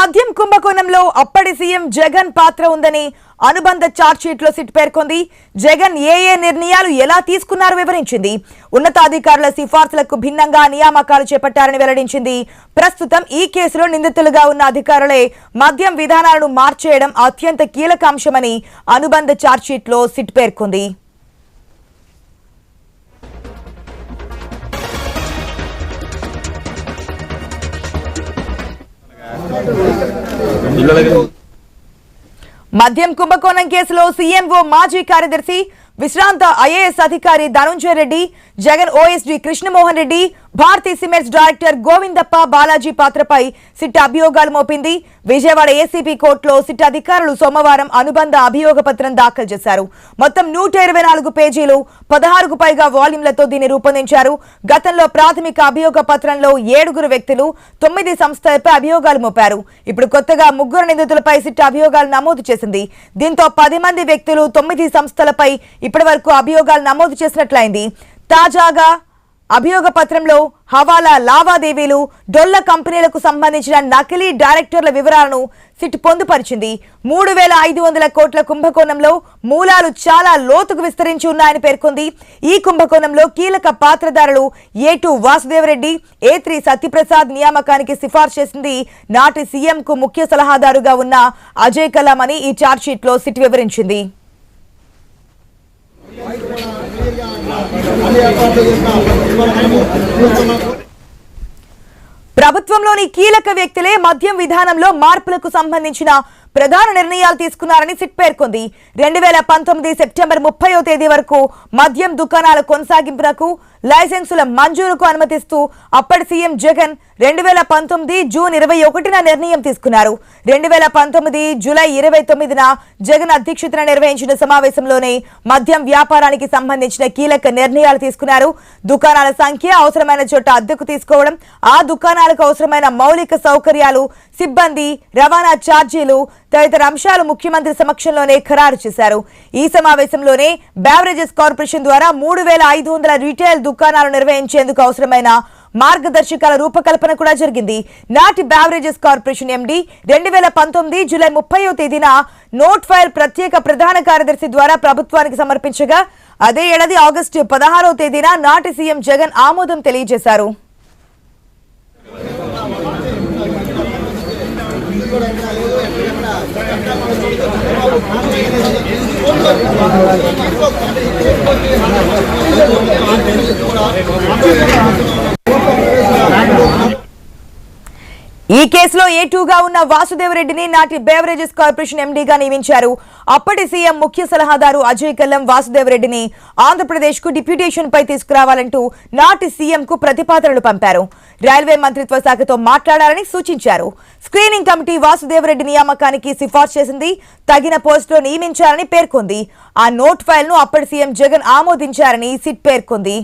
మద్యం కుంభకోణంలో అప్పటి సీఎం జగన్ పాత్ర ఉందని అనుబంధ చార్జ్షీట్ లో సిట్ పేర్కొంది. జగన్ ఏ నిర్ణయాలు ఎలా తీసుకున్నారో వివరించింది. ఉన్నతాధికారుల సిఫార్సులకు భిన్నంగా నియామకాలు చేపట్టారని వెల్లడించింది. ప్రస్తుతం ఈ కేసులో నిందితులుగా ఉన్న అధికారులే మద్యం విధానాలను మార్చేయడం అత్యంత కీలక అంశమని అనుబంధ చార్జ్షీట్ లో సిట్ పేర్కొంది. మద్యం కుంభకోణం కేసులో సీఎంఓ మాజీ కార్యదర్శి విశ్రాంత ఐఏఎస్ అధికారి Dhanunjaya Reddy, Jagan OSD Krishnamohan Reddy, Bharathi cements director Govindappa Balaji పాత్రపై సిట్ అభియోగాలు మోపింది. విజయవాడ ఏసీబీ కోర్టులో సిట్ అధికారులు సోమవారం అనుబంధ అభియోగ పత్రం దాఖలు చేశారు. మొత్తం 124 పేజీలు, 16కు పైగా వాల్యూమ్లతో దీన్ని రూపొందించారు. గతంలో ప్రాథమిక అభియోగ పత్రంలో 7 వ్యక్తులు, 9 సంస్థలపై అభియోగాలు మోపారు. ఇప్పుడు కొత్తగా 3 నిందితులపై సిట్ అభియోగాలు నమోదు చేసింది. దీంతో 10 మంది వ్యక్తులు, 9 సంస్థలపై ఇప్పటివరకు అభియోగాలు నమోదు చేసినట్లయింది. తాజాగా అభియోగ పత్రంలో హవాలా లావాదేవీలు, డొల్ల కంపెనీలకు సంబంధించిన నకిలీ డైరెక్టర్ల వివరాలను సిట్ పొందుపరిచింది. 3,500 కోట్ల కుంభకోణంలో మూలాలు చాలా లోతుకు విస్తరించి ఉన్నాయని పేర్కొంది. ఈ కుంభకోణంలో కీలక పాత్రధారులు A2 వాసుదేవరెడ్డి, A3 సత్యప్రసాద్ నియామకానికి సిఫార్సు చేసింది నాటి సీఎంకు ముఖ్య సలహాదారుగా ఉన్న అజయ్ కలాం అని ఈ చార్జ్షీట్ లో సిట్ వివరించింది. ప్రభుత్వంలోని కీలక వ్యక్తులే మద్యం విధానంలో మార్పులకు సంబంధించిన ప్రధాన నిర్ణయాలు తీసుకున్నారని సిట్ పేర్కొంది. 2019 సెప్టెంబర్ 30వ తేదీ వరకు మద్యం దుకాణాల కొనసాగింపునకు, లైసెన్సుల మంజూరుకు అనుమతిస్తూ అప్పటి సీఎం జగన్ 2019 జూన్ 21న నిర్ణయం తీసుకున్నారు. 2019 జూలై 29న జగన్ అధ్యక్షతన నిర్వహించిన సమావేశంలోనే మద్యం వ్యాపారానికి సంబంధించిన కీలక నిర్ణయాలు తీసుకున్నారు. దుకాణాల సంఖ్య, అవసరమైన చోట అద్దెకు తీసుకోవడం, ఆ దుకాణాలకు అవసరమైన మౌలిక సౌకర్యాలు, సిబ్బంది, రవాణా ఛార్జీలు తదితర అంశాలు ముఖ్యమంత్రి సమక్షంలోనే ఖరారు చేశారు. ఈ సమావేశంలోనే బెవరేజెస్ కార్పొరేషన్ ద్వారా 3,500 రీటైల్ దుకాణాలు నిర్వహించేందుకు అవసరమైన మార్గదర్శకాల రూపకల్పన కూడా జరిగింది. నాటి బెవరేజెస్ కార్పొరేషన్ ఎండీ 2019 జూలై 30వ తేదీన నోట్ ఫైల్ ప్రత్యేక ప్రధాన కార్యదర్శి ద్వారా ప్రభుత్వానికి సమర్పించగా, అదే ఏడాది ఆగస్టు 16వ తేదీన నాటి సీఎం జగన్ ఆమోదం తెలియజేశారు. ఈ కేసులో A2గా ఉన్న వాసుదేవరెడ్డిని నాటి బెవరేజెస్ కార్పొరేషన్ ఎండీగా నియమించారు. అప్పటి సీఎం ముఖ్య సలహాదారు అజయ్ కల్లం వాసుదేవరెడ్డిని ఆంధ్రప్రదేశ్ కు డిప్యూటేషన్ పై తీసుకురావాలంటూ నాటి సీఎంకు ప్రతిపాదనలు పంపారు. రైల్వే మంత్రిత్వ శాఖతో మాట్లాడాలని సూచించారు. స్క్రీనింగ్ కమిటీ వాసుదేవరెడ్డి నియామకానికి సిఫార్సు చేసింది. తగిన పోస్టులో నియమించాలని పేర్కొంది. ఆ నోట్ ఫైల్ ను అప్పటి సీఎం జగన్ ఆమోదించారని సిట్ పేర్కొంది.